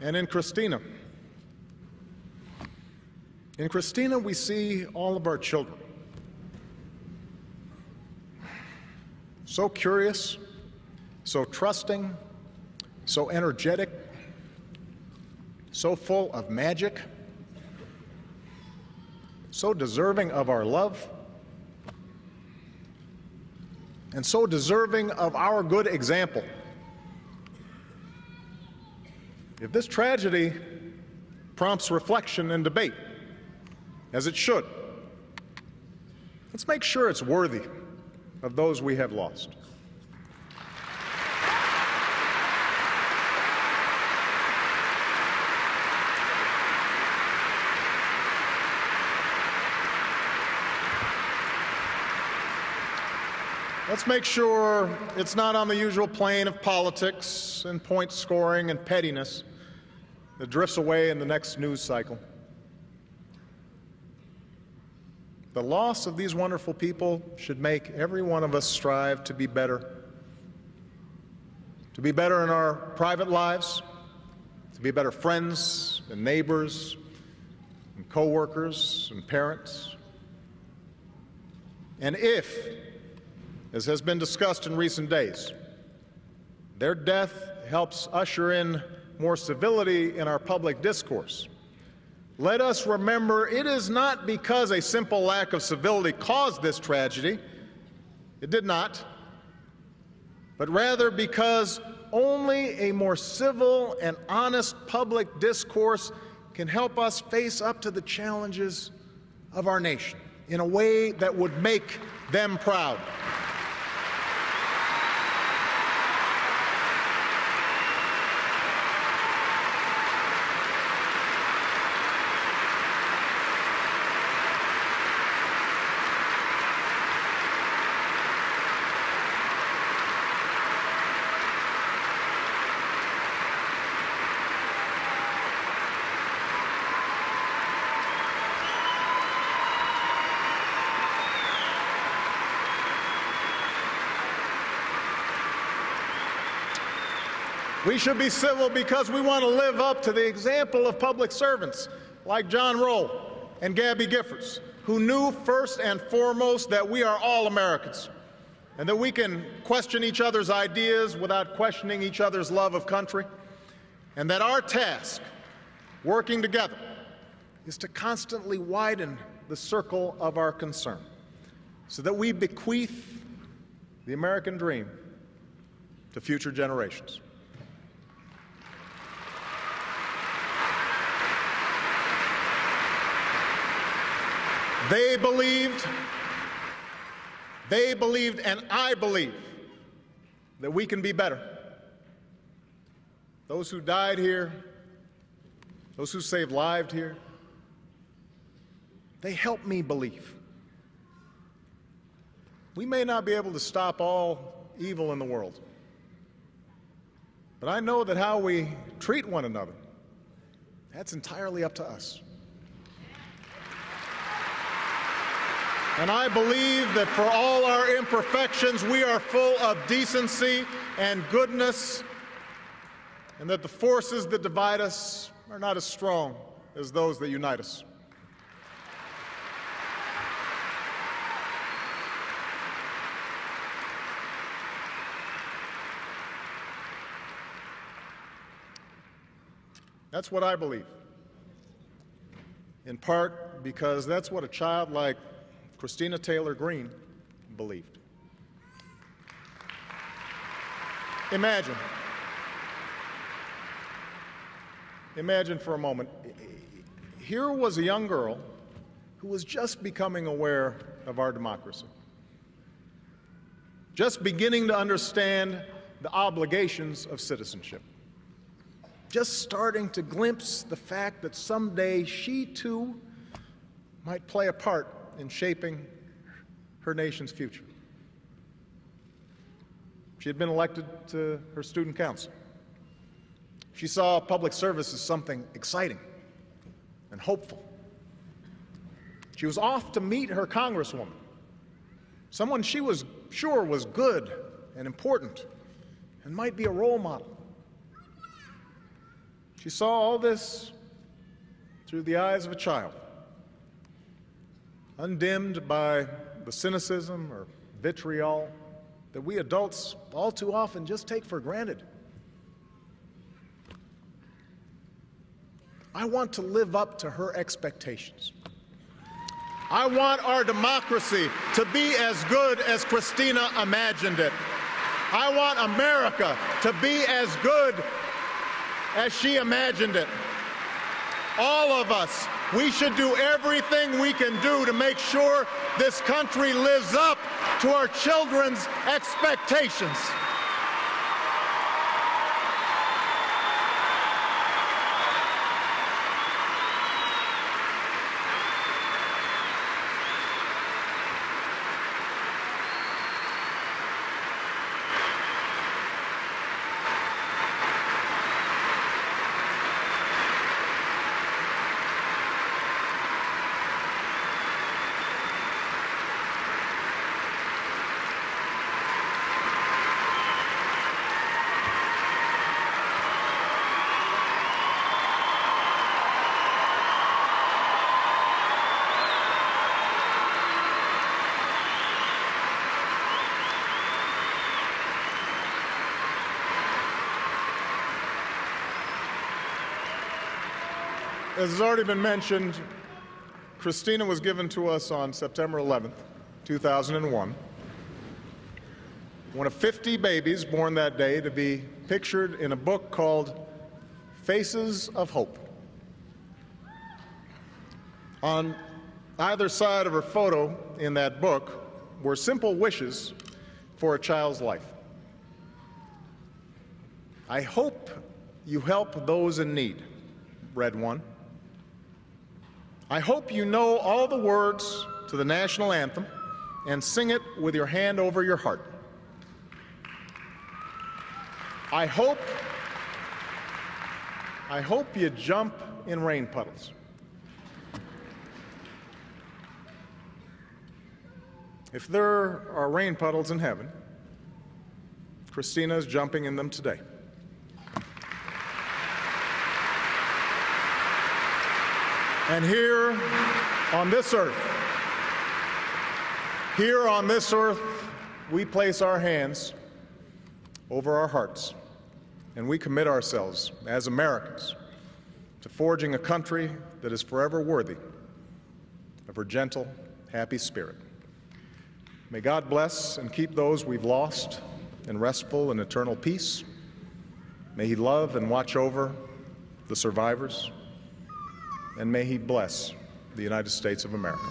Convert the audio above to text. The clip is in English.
and in Christina. In Christina, we see all of our children. So curious, so trusting, so energetic, so full of magic, so deserving of our love, and so deserving of our good example. If this tragedy prompts reflection and debate, as it should, let's make sure it's worthy of those we have lost. Let's make sure it's not on the usual plane of politics and point scoring and pettiness that drifts away in the next news cycle. The loss of these wonderful people should make every one of us strive to be better in our private lives, to be better friends and neighbors and co-workers and parents. And if, as has been discussed in recent days, their death helps usher in more civility in our public discourse, let us remember it is not because a simple lack of civility caused this tragedy. It did not. But rather because only a more civil and honest public discourse can help us face up to the challenges of our nation in a way that would make them proud. We should be civil because we want to live up to the example of public servants like John Roll and Gabby Giffords, who knew first and foremost that we are all Americans and that we can question each other's ideas without questioning each other's love of country, and that our task, working together, is to constantly widen the circle of our concern so that we bequeath the American dream to future generations. They believed, and I believe that we can be better. Those who died here, those who saved lives here, they helped me believe. We may not be able to stop all evil in the world, but I know that how we treat one another, that's entirely up to us. And I believe that for all our imperfections, we are full of decency and goodness, and that the forces that divide us are not as strong as those that unite us. That's what I believe, in part because that's what a child like Christina Taylor Greene believed. Imagine for a moment, here was a young girl who was just becoming aware of our democracy, just beginning to understand the obligations of citizenship, just starting to glimpse the fact that someday she too might play a part in shaping her nation's future. She had been elected to her student council. She saw public service as something exciting and hopeful. She was off to meet her congresswoman, someone she was sure was good and important and might be a role model. She saw all this through the eyes of a child, undimmed by the cynicism or vitriol that we adults all too often just take for granted. I want to live up to her expectations. I want our democracy to be as good as Christina imagined it. I want America to be as good as she imagined it. All of us, we should do everything we can do to make sure this country lives up to our children's expectations. As has already been mentioned, Christina was given to us on September 11th, 2001, one of 50 babies born that day to be pictured in a book called Faces of Hope. On either side of her photo in that book were simple wishes for a child's life. I hope you help those in need, read one. I hope you know all the words to the national anthem and sing it with your hand over your heart. I hope you jump in rain puddles. If there are rain puddles in heaven, Christina is jumping in them today. And here on this earth, we place our hands over our hearts, and we commit ourselves as Americans to forging a country that is forever worthy of her gentle, happy spirit. May God bless and keep those we've lost in restful and eternal peace. May He love and watch over the survivors. And may He bless the United States of America.